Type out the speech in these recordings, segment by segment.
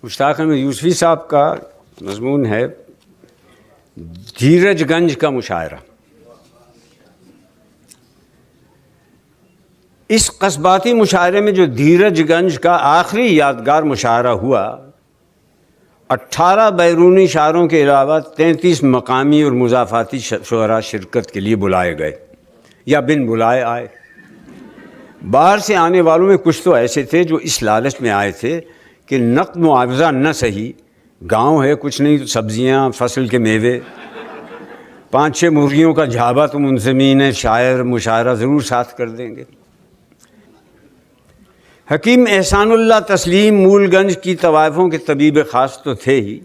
مشتاق احمد یوسفی صاحب کا مضمون ہے دھیرج گنج کا مشاعرہ۔ اس قصباتی مشاعرے میں جو دھیرج گنج کا آخری یادگار مشاعرہ ہوا، 18 بیرونی شاعروں کے علاوہ 33 مقامی اور مضافاتی شعراء شرکت کے لیے بلائے گئے یا بن بلائے آئے۔ باہر سے آنے والوں میں کچھ تو ایسے تھے جو اس لالچ میں آئے تھے کہ نقد معاوضہ نہ صحیح، گاؤں ہے کچھ نہیں تو سبزیاں، فصل کے میوے، 5-6 مرغیوں کا جھابا تو منظمین شاعر مشاعرہ ضرور ساتھ کر دیں گے۔ حکیم احسان اللہ تسلیم مول گنج کی طوائفوں کے طبیب خاص تو تھے ہی،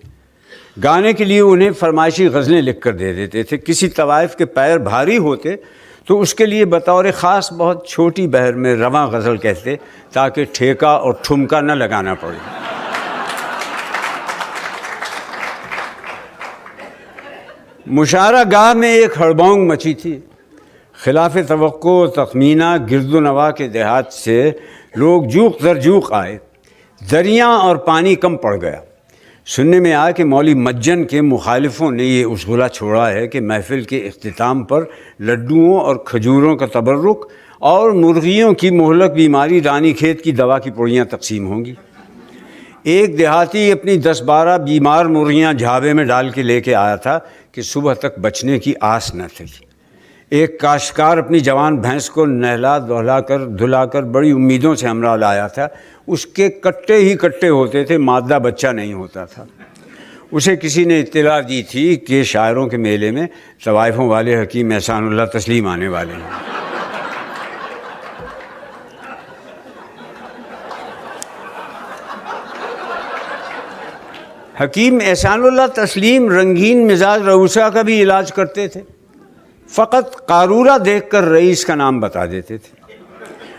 گانے کے لیے انہیں فرمائشی غزلیں لکھ کر دے دیتے تھے۔ کسی طوائف کے پیر بھاری ہوتے تو اس کے لیے بطور خاص بہت چھوٹی بہر میں رواں غزل کہتے تاکہ ٹھیکہ اور ٹھمکا نہ لگانا پڑے۔ مشاعرہ گاہ میں ایک ہڑبونگ مچی تھی۔ خلاف توقع و تخمینہ گرد و نواح کے دیہات سے لوگ جوق در جوق آئے، دریا اور پانی کم پڑ گیا۔ سننے میں آیا کہ مولوی مجن کے مخالفوں نے یہ اشغلہ چھوڑا ہے کہ محفل کے اختتام پر لڈوؤں اور کھجوروں کا تبرک اور مرغیوں کی مہلک بیماری رانی کھیت کی دوا کی پڑیاں تقسیم ہوں گی۔ ایک دیہاتی اپنی 10-12 بیمار مرغیاں جھابے میں ڈال کے لے کے آیا تھا کہ صبح تک بچنے کی آس نہ تھی۔ ایک کاشتکار اپنی جوان بھینس کو نہلا دھلا کر بڑی امیدوں سے ہمراہ لایا تھا۔ اس کے کٹے ہی کٹے ہوتے تھے، مادہ بچہ نہیں ہوتا تھا۔ اسے کسی نے اطلاع دی تھی کہ شاعروں کے میلے میں طوائفوں والے حکیم احسان اللہ تسلیم آنے والے ہیں۔ حکیم احسان اللہ تسلیم رنگین مزاج رعوسا کا بھی علاج کرتے تھے۔ فقط قارورہ دیکھ کر رئیس کا نام بتا دیتے تھے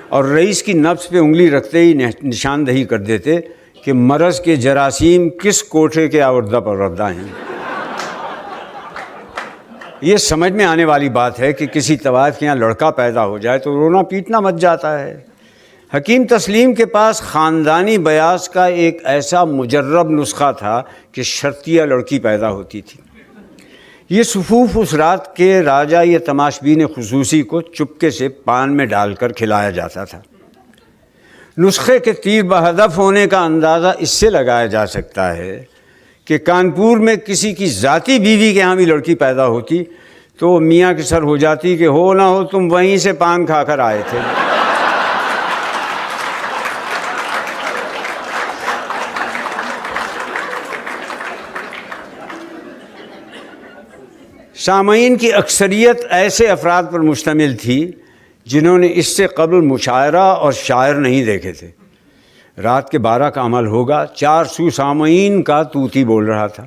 اور رئیس کی نبض پہ انگلی رکھتے ہی نشاندہی کر دیتے کہ مرض کے جراثیم کس کوٹھے کے آوردہ پر ردہ ہیں۔ یہ سمجھ میں آنے والی بات ہے کہ کسی طوائف کے یہاں لڑکا پیدا ہو جائے تو رونا پیٹنا مچ جاتا ہے۔ حکیم تسلیم کے پاس خاندانی بیاض کا ایک ایسا مجرب نسخہ تھا کہ شرطیہ لڑکی پیدا ہوتی تھی۔ یہ صفوف اس رات کے راجہ یا تماشبین خصوصی کو چپکے سے پان میں ڈال کر کھلایا جاتا تھا۔ نسخے کے تیر بہدف ہونے کا اندازہ اس سے لگایا جا سکتا ہے کہ کانپور میں کسی کی ذاتی بیوی کے ہاں بھی لڑکی پیدا ہوتی تو میاں کی سر ہو جاتی کہ ہو نہ ہو تم وہیں سے پان کھا کر آئے تھے۔ سامعین کی اکثریت ایسے افراد پر مشتمل تھی جنہوں نے اس سے قبل مشاعرہ اور شاعر نہیں دیکھے تھے۔ رات کے 12 کا عمل ہوگا، 4 سو سامعین کا توتی بول رہا تھا۔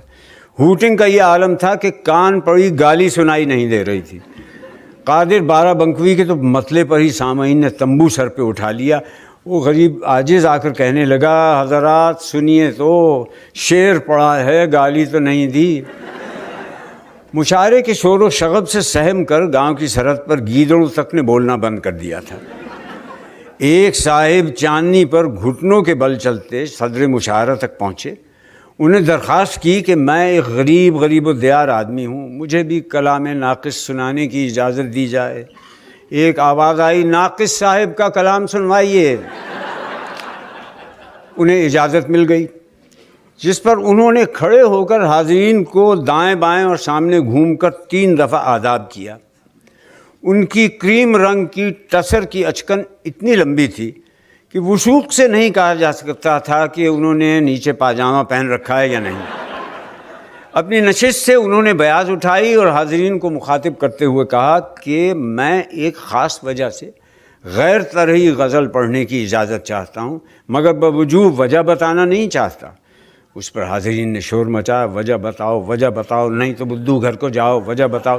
ہوٹنگ کا یہ عالم تھا کہ کان پڑی گالی سنائی نہیں دے رہی تھی۔ قادر 12 بنکوی کے تو مطلع پر ہی سامعین نے تمبو سر پہ اٹھا لیا۔ وہ غریب عاجز آ کر کہنے لگا، حضرات سنیے تو، شعر پڑھا ہے، گالی تو نہیں دی۔ مشاعرے کے شور و شغب سے سہم کر گاؤں کی سرحد پر گیدڑوں تک نے بولنا بند کر دیا تھا۔ ایک صاحب چاندنی پر گھٹنوں کے بل چلتے صدر مشاعرہ تک پہنچے۔ انہیں درخواست کی کہ میں ایک غریب و دیار آدمی ہوں، مجھے بھی کلام ناقص سنانے کی اجازت دی جائے۔ ایک آواز آئی، ناقص صاحب کا کلام سنوائیے۔ انہیں اجازت مل گئی، جس پر انہوں نے کھڑے ہو کر حاضرین کو دائیں بائیں اور سامنے گھوم کر 3 دفعہ آداب کیا۔ ان کی کریم رنگ کی ٹسر کی اچکن اتنی لمبی تھی کہ وثوق سے نہیں کہا جا سکتا تھا کہ انہوں نے نیچے پاجامہ پہن رکھا ہے یا نہیں۔ اپنی نشست سے انہوں نے بیاض اٹھائی اور حاضرین کو مخاطب کرتے ہوئے کہا کہ میں ایک خاص وجہ سے غیر طرحی غزل پڑھنے کی اجازت چاہتا ہوں، مگر بوجوب وجہ بتانا نہیں چاہتا۔ اس پر حاضرین نے شور مچایا، وجہ بتاؤ، نہیں تو بدو گھر کو جاؤ، وجہ بتاؤ۔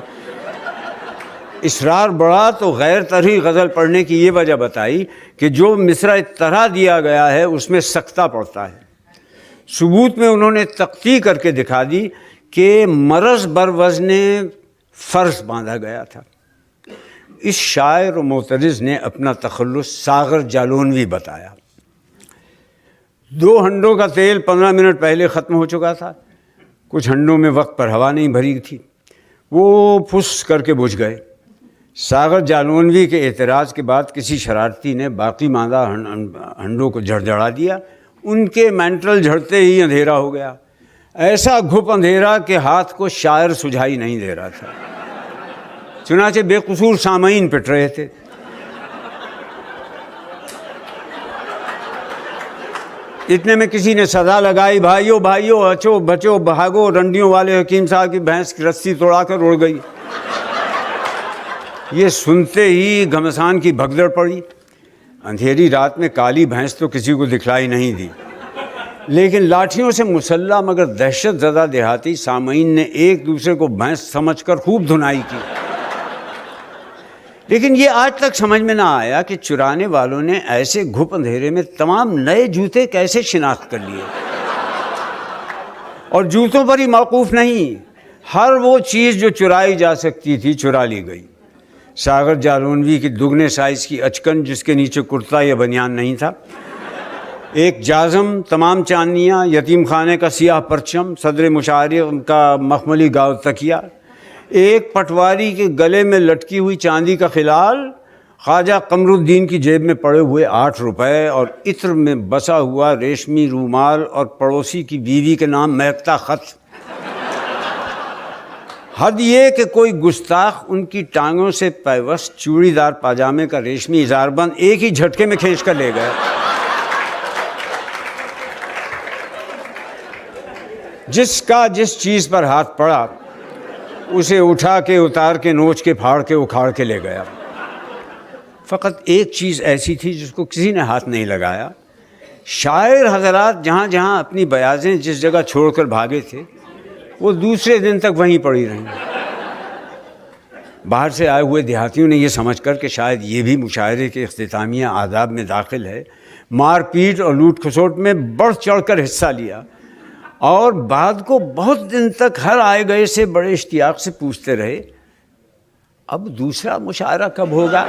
اصرار بڑھا تو غیر طرحی غزل پڑھنے کی یہ وجہ بتائی کہ جو مصرع طرح دیا گیا ہے اس میں سکتہ پڑتا ہے۔ ثبوت میں انہوں نے تقطیع کر کے دکھا دی کہ مرض بر وزن فرض باندھا گیا تھا۔ اس شاعر و معترض نے اپنا تخلص ساغر جالونوی بتایا۔ 2 ہنڈوں کا تیل 15 منٹ پہلے ختم ہو چکا تھا، کچھ ہنڈوں میں وقت پر ہوا نہیں بھری تھی، وہ پھس کر کے بجھ گئے۔ ساغر جالونوی کے اعتراض کے بعد کسی شرارتی نے باقی ماندہ ہنڈوں کو جھڑجھڑا دیا، ان کے مینٹل جھڑتے ہی اندھیرا ہو گیا، ایسا گھپ اندھیرا کہ ہاتھ کو شاعر سجھائی نہیں دے رہا تھا، چنانچہ بے قصور سامعین پٹ رہے تھے۔ اتنے میں کسی نے صدا لگائی، بھائیو بھائیو اچو بچو بھاگو، رنڈیوں والے حکیم صاحب کی بھینس کی رسی توڑا کر اڑ گئی۔ یہ سنتے ہی گھمسان کی بھگدڑ پڑی۔ اندھیری رات میں کالی بھینس تو کسی کو دکھلائی نہیں دی، لیکن لاٹھیوں سے مسلح مگر دہشت زدہ دیہاتی سامعین نے ایک دوسرے کو بھینس سمجھ کر خوب دھنائی کی۔ لیکن یہ آج تک سمجھ میں نہ آیا کہ چرانے والوں نے ایسے گھپ اندھیرے میں تمام نئے جوتے کیسے شناخت کر لیے، اور جوتوں پر ہی موقوف نہیں، ہر وہ چیز جو چرائی جا سکتی تھی چرا لی گئی۔ ساغر جالونوی کی دگنے سائز کی اچکن جس کے نیچے کرتا یا بنیان نہیں تھا، ایک جازم، تمام چاندنیاں، یتیم خانے کا سیاہ پرچم، صدر مشاعرے کا مخملی گاؤ تکیہ، ایک پٹواری کے گلے میں لٹکی ہوئی چاندی کا خلال، خواجہ قمر الدین کی جیب میں پڑے ہوئے 8 روپے اور عطر میں بسا ہوا ریشمی رومال اور پڑوسی کی بیوی کے نام مہکتا خط۔ حد یہ کہ کوئی گستاخ ان کی ٹانگوں سے پیوست چوڑی دار پاجامے کا ریشمی اظہار بند ایک ہی جھٹکے میں کھینچ کر لے گئے۔ جس کا جس چیز پر ہاتھ پڑا اسے اٹھا کے اتار کے نوچ کے پھاڑ کے اکھاڑ کے لے گیا۔ فقط ایک چیز ایسی تھی جس کو کسی نے ہاتھ نہیں لگایا۔ شاعر حضرات جہاں جہاں اپنی بیاضیں جس جگہ چھوڑ کر بھاگے تھے وہ دوسرے دن تک وہیں پڑی رہیں۔ باہر سے آئے ہوئے دیہاتیوں نے یہ سمجھ کر کہ شاید یہ بھی مشاعرے کے اختتامیہ آداب میں داخل ہے، مار پیٹ اور لوٹ کھسوٹ میں بڑھ چڑھ کر حصہ لیا، اور بعد کو بہت دن تک ہر آئے گئے سے بڑے اشتیاق سے پوچھتے رہے اب دوسرا مشاعرہ کب ہوگا۔